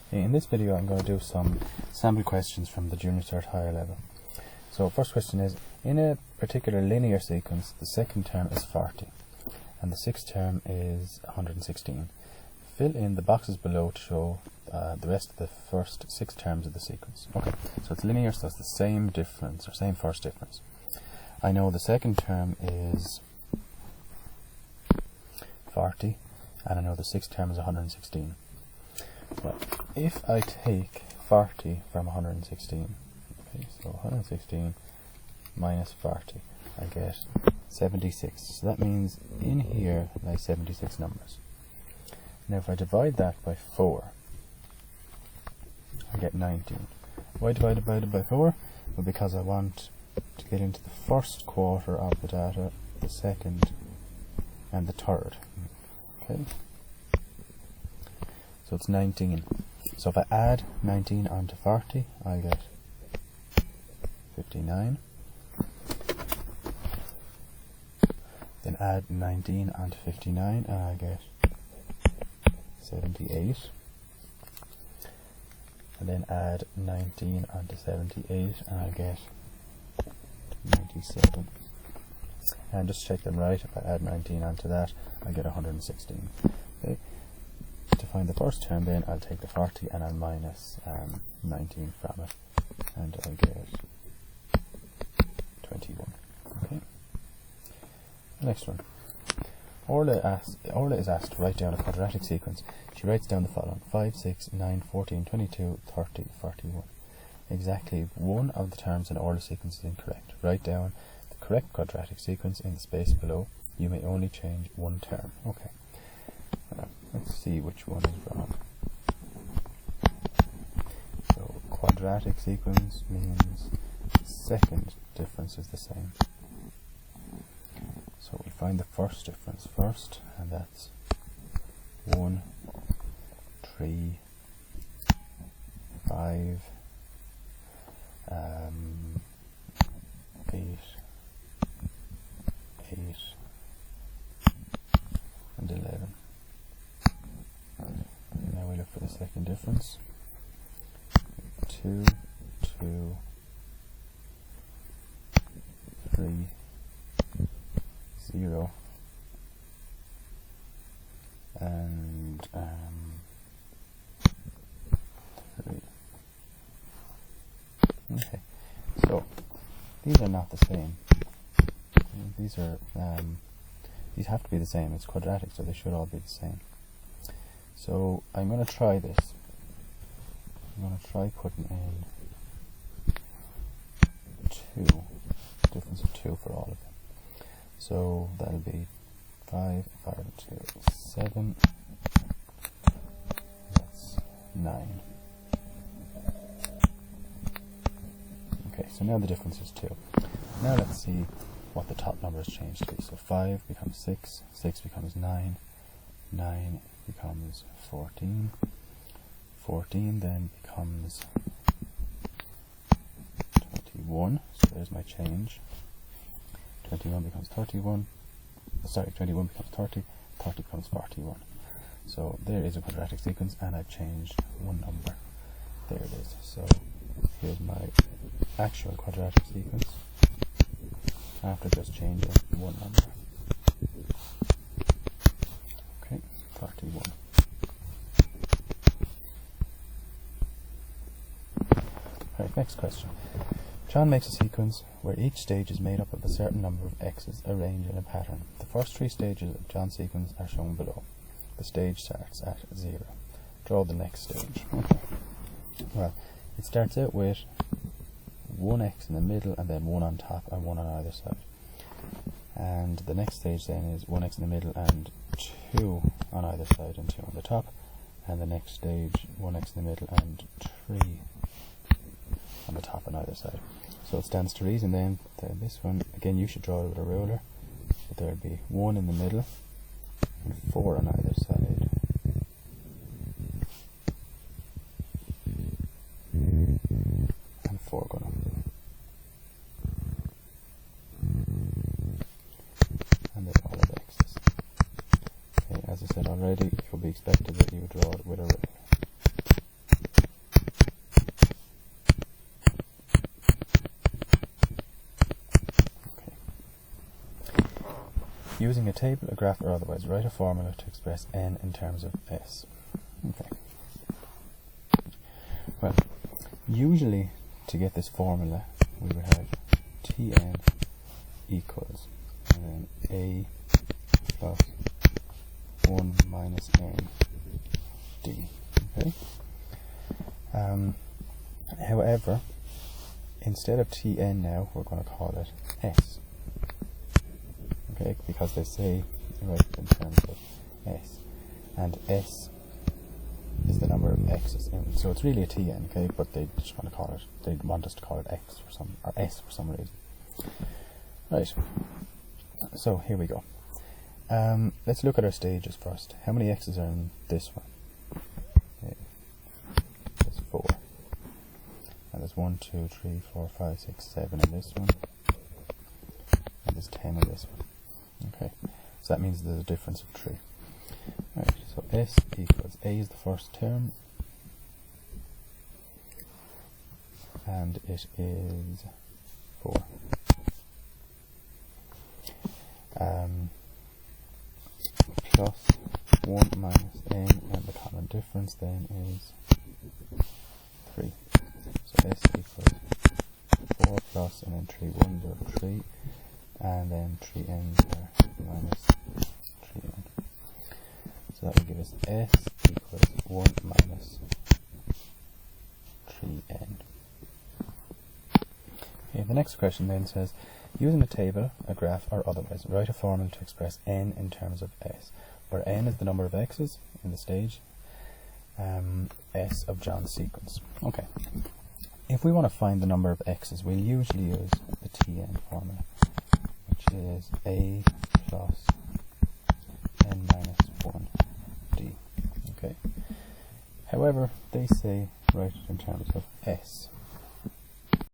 In this video I'm going to do some sample questions from the Junior Cert higher level. So first question is, in a particular linear sequence the second term is 40 and the sixth term is 116. Fill in the boxes below to show the rest of the first 6 terms of the sequence. Okay, so it's linear, so it's the same difference, or same first difference. I know the second term is 40 and I know the sixth term is 116. Well, if I take 40 from 116, okay, so 116 minus 40, I get 76. So that means in here lie 76 numbers. Now if I divide that by 4, I get 19. Why divide it by 4? Well, because I want to get into the first quarter of the data, the second and the third. Okay. So it's 19. So if I add 19 onto 40, I get 59. Then add 19 onto 59 and I get 78. And then add 19 onto 78 and I get 97. And just check them right, if I add 19 onto that, I get 116. Okay. To find the first term then, I'll take the 40 and I'll minus 19 from it, and I'll get 21. Okay. The next one. Orla is asked to write down a quadratic sequence. She writes down the following: 5, 6, 9, 14, 22, 30, 41. Exactly one of the terms in Orla's sequence is incorrect. Write down the correct quadratic sequence in the space below. You may only change one term. Okay. Let's see which one is wrong. So quadratic sequence means second difference is the same. So we find the first difference first, and that's 1, 3, 5, 8, 8, and 11. Now we look for the second difference. 2, 2, 3, 0, and 3. Okay, so these are not the same. These are these have to be the same. It's quadratic, so they should all be the same. So I'm going to try this. I'm going to try putting in 2, difference of 2 for all of them. So that'll be 5, 5 and 2, 7, that's 9. Okay, so now the difference is 2. Now let's see what the top numbers change to be. So 5 becomes 6, 6 becomes 9, 9 becomes 14, 14 then becomes 21, so there's my change. 21 becomes 31, sorry, 21 becomes 30, 30 becomes 41. So there is a quadratic sequence, and I've changed one number. There it is. So here's my actual quadratic sequence after just changing one number. Okay, 31. Right, next question. John makes a sequence where each stage is made up of a certain number of x's arranged in a pattern. The first 3 stages of John's sequence are shown below. The stage starts at 0. Draw the next stage. Okay. Well, it starts out with 1 x in the middle and then 1 on top and 1 on either side. And the next stage then is 1 x in the middle and 2 on either side and 2 on the top. And the next stage, 1 x in the middle and 3 on the top and either side. So it stands to reason then that this one, again you should draw it with a ruler, but there would be 1 in the middle and 4 on either side. And 4 going up. And then all of x's. Okay, as I said already, it would be expected that you would draw it with a ruler. Using a table, a graph, or otherwise, write a formula to express n in terms of s. Okay. Well, usually to get this formula, we would have Tn equals and then a plus 1 minus n d. Okay. However, instead of Tn now, we're going to call it s. Okay, because they say right in terms of s, and s is the number of x's in, so it's really a Tn. Okay, but they just want to call it. They want us to call it x for some or s for some reason. Right. So here we go. Let's look at our stages first. How many x's are in this one? Okay. There's 4. And there's 1, 2, 3, 4, 5, 6, 7 in this one. And there's 10 in this one. Okay. So that means there's a difference of 3. Right. So s equals a is the first term, and it is 4. Plus 1 minus n, and the common difference then is 3. So s equals 4 plus, and then 3 ones are 3, and then 3 n's are minus 3n. So that will give us s equals 1 minus 3n. Okay, the next question then says, using a table, a graph, or otherwise, write a formula to express n in terms of s, where n is the number of x's in the stage, s of John's sequence. Okay. If we want to find the number of x's, we'll usually use the Tn formula, which is a plus n minus 1 d. Okay. However, they say write it in terms of s.